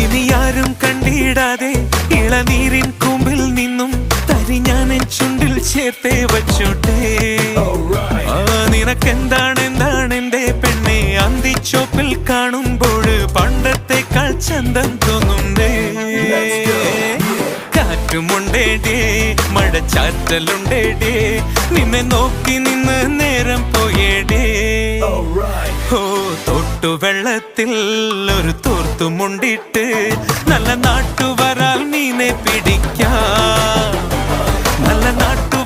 ഇനി ആരും കണ്ടിടാതെ ഇളനീരിൻ കൂമ്പിൽ നിന്നും തരി ഞാൻ എൻ ചുണ്ടിൽ ചേർത്തേ വച്ചോട്ടെ. നിനക്കെന്താണ് എന്റെ പെണ്ണെ അന്തിച്ചോപ്പിൽ കാണുമ്പോൾ പണ്ടത്തെക്കാൾ ചന്തം തോന്നുന്നേ. കാറ്റുമുണ്ടേടേ മഴച്ചാറ്റലുണ്ടേടേ നിന്നെ നോക്കി നിന്ന് നേരം പോയേടേ. ഓ തൊട്ടുവെള്ളത്തിൽ ഒരു തോർത്തുമുണ്ടിട്ട് നല്ല നാട്ടുവരാൽ മീനെ പിടിക്കാം. നല്ല നാട്ടു